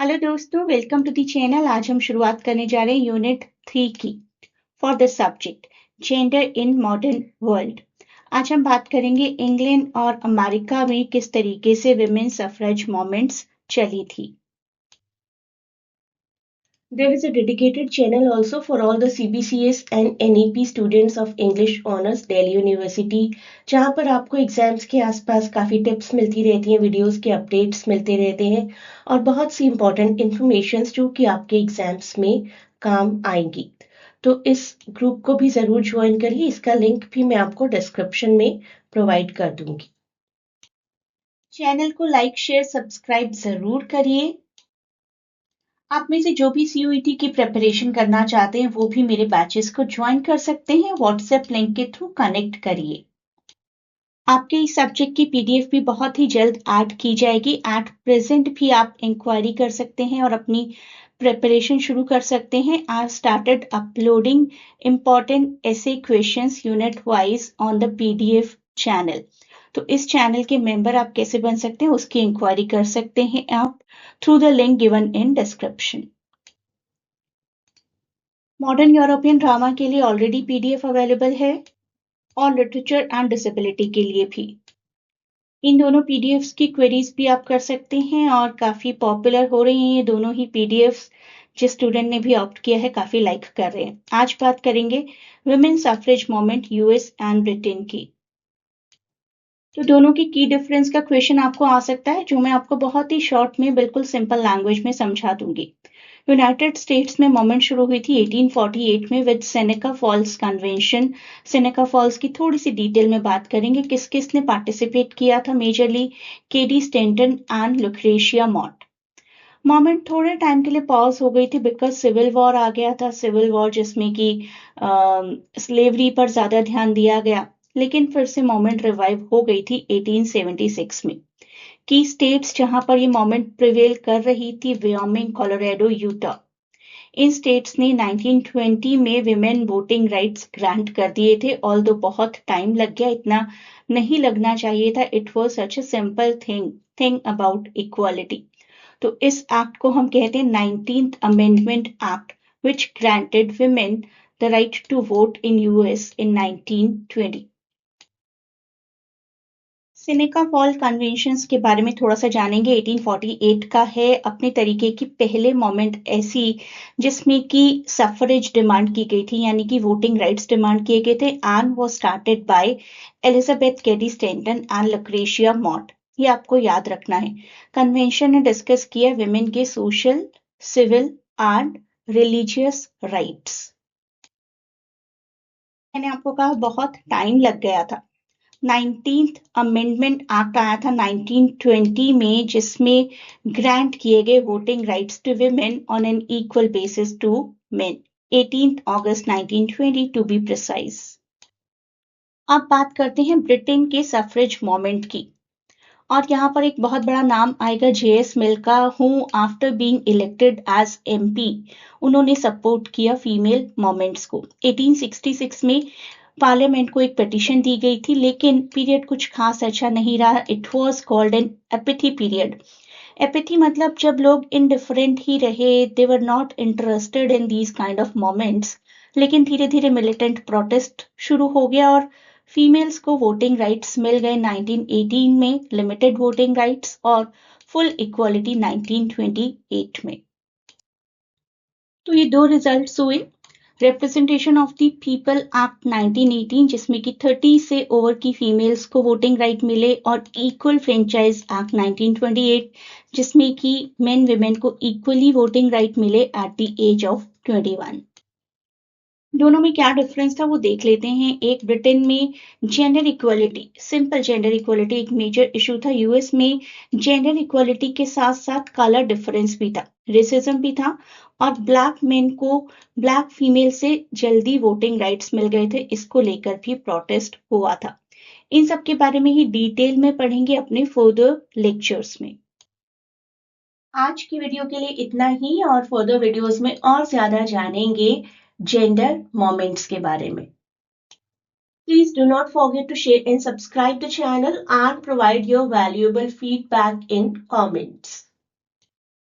Hello दोस्तों, welcome to the channel. आज हम शुरुआत करने जा रहे हैं यूनिट 3 की for the subject gender in modern world. आज हम बात करेंगे इंग्लैंड और अमेरिका में किस तरीके से विमेन सफरेज मूवमेंट्स चली थी। There is a dedicated channel also for all the CBCS and NEP students of English Honors Delhi University, जहाँ पर आपको एग्जाम्स के आसपास काफ़ी टिप्स मिलती रहती हैं, वीडियोस के अपडेट्स मिलते रहते हैं और बहुत सी इंपॉर्टेंट इंफॉर्मेशन जो कि आपके एग्जाम्स में काम आएंगी। तो इस ग्रुप को भी ज़रूर ज्वाइन करिए। इसका लिंक भी मैं आपको डिस्क्रिप्शन में प्रोवाइड कर दूंगी। चैनल को लाइक शेयर सब्सक्राइब ज़रूर करिए। आप में से जो भी CUET की प्रिपरेशन करना चाहते हैं वो भी मेरे बैचेस को ज्वाइन कर सकते हैं। व्हाट्सएप लिंक के थ्रू कनेक्ट करिए। आपके इस सब्जेक्ट की PDF भी बहुत ही जल्द ऐड की जाएगी। एट प्रेजेंट भी आप इंक्वायरी कर सकते हैं और अपनी प्रिपरेशन शुरू कर सकते हैं। आई स्टार्टेड अपलोडिंग इम्पॉर्टेंट ऐसे questions unit wise on the PDF channel. तो इस चैनल के मेंबर आप कैसे बन सकते हैं उसकी इंक्वायरी कर सकते हैं आप through the link given in description. Modern European drama के लिए ऑलरेडी PDF अवेलेबल है और लिटरेचर एंड डिसेबिलिटी के लिए भी। इन दोनों PDFs की क्वेरीज भी आप कर सकते हैं और काफी पॉपुलर हो रही हैं ये दोनों ही PDFs। जिस स्टूडेंट ने भी ऑप्ट किया है काफी लाइक कर रहे हैं। आज बात करेंगे women suffrage movement US and Britain की। तो दोनों की डिफरेंस का क्वेश्चन आपको आ सकता है जो मैं आपको बहुत ही शॉर्ट में बिल्कुल सिंपल लैंग्वेज में समझा दूंगी। यूनाइटेड स्टेट्स में मूवमेंट शुरू हुई थी 1848 में with Seneca Falls convention. Seneca Falls की थोड़ी सी डिटेल में बात करेंगे। किस किस ने पार्टिसिपेट किया था majorly KD Stanton and Lucretia मॉट। Movement थोड़े टाइम के लिए पॉज हो गई थी बिकॉज सिविल वॉर आ गया था। सिविल वॉर जिसमें कि स्लेवरी पर ज्यादा ध्यान दिया गया, लेकिन फिर से मूवमेंट रिवाइव हो गई थी 1876 में। की स्टेट्स जहां पर ये मूवमेंट प्रिवेल कर रही थी वायोमिंग, कोलोराडो, यूटा। इन स्टेट्स ने 1920 में विमेन वोटिंग राइट्स ग्रांट कर दिए थे। ऑल्दो बहुत टाइम लग गया, इतना नहीं लगना चाहिए था। It was such a simple thing about equality. तो इस एक्ट को हम कहते हैं 19th amendment act which granted women the right to vote in US in 1920। सेनेका फॉल कन्वेंशंस के बारे में थोड़ा सा जानेंगे। 1848 का है। अपने तरीके की पहले मोमेंट ऐसी जिसमें कि सफरेज डिमांड की गई थी, यानी कि वोटिंग राइट्स डिमांड किए गए थे। एंड वो started by Elizabeth Cady Stanton and Lucretia Mott. ये आपको याद रखना है। कन्वेंशन ने डिस्कस किया विमेन के social, civil and religious rights. मैंने आपको कहा बहुत टाइम लग गया था। 19th अमेंडमेंट एक्ट आया था 1920 में, जिसमें ग्रांट किए गए voting rights to women on an equal basis to men. 18th August 1920 to be precise. अब बात करते हैं ब्रिटेन के सफरेज मूवमेंट की। और यहाँ पर एक बहुत बड़ा नाम आएगा JS मिल का, who after being elected as MP उन्होंने सपोर्ट किया फीमेल मूवमेंट्स को। 1866 में पार्लियामेंट को एक पिटीशन दी गई थी, लेकिन पीरियड कुछ खास अच्छा नहीं रहा। It was called an apathy period. Apathy मतलब जब लोग इनडिफरेंट ही रहे, they were not interested in these kind of moments. लेकिन धीरे धीरे मिलिटेंट प्रोटेस्ट शुरू हो गया और फीमेल्स को वोटिंग राइट्स मिल गए 1918 में, लिमिटेड वोटिंग राइट्स, और फुल इक्वालिटी 1928 में। तो ये दो रिजल्ट्स हुए। Representation of the people act 1918 जिसमें कि 30 से ओवर की फीमेल्स को वोटिंग राइट मिले, और इक्वल फ्रेंचाइज एक्ट 1928 जिसमें कि मेन विमेन को इक्वली वोटिंग राइट मिले एट द एज ऑफ 21। दोनों में क्या डिफरेंस था वो देख लेते हैं। एक ब्रिटेन में gender equality, simple gender equality एक मेजर इशू था। US में जेंडर इक्वलिटी के साथ साथ कलर डिफरेंस भी था, रेसिज्म भी था, और ब्लैक मेन को ब्लैक फीमेल से जल्दी वोटिंग राइट्स मिल गए थे। इसको लेकर भी प्रोटेस्ट हुआ था। इन सब के बारे में ही डिटेल में पढ़ेंगे अपने फर्दर लेक्चर्स में। आज की वीडियो के लिए इतना ही, और फर्दर वीडियोस में और ज्यादा जानेंगे जेंडर मोमेंट्स के बारे में। Please do not forget to share and subscribe the channel and provide your valuable feedback in comments.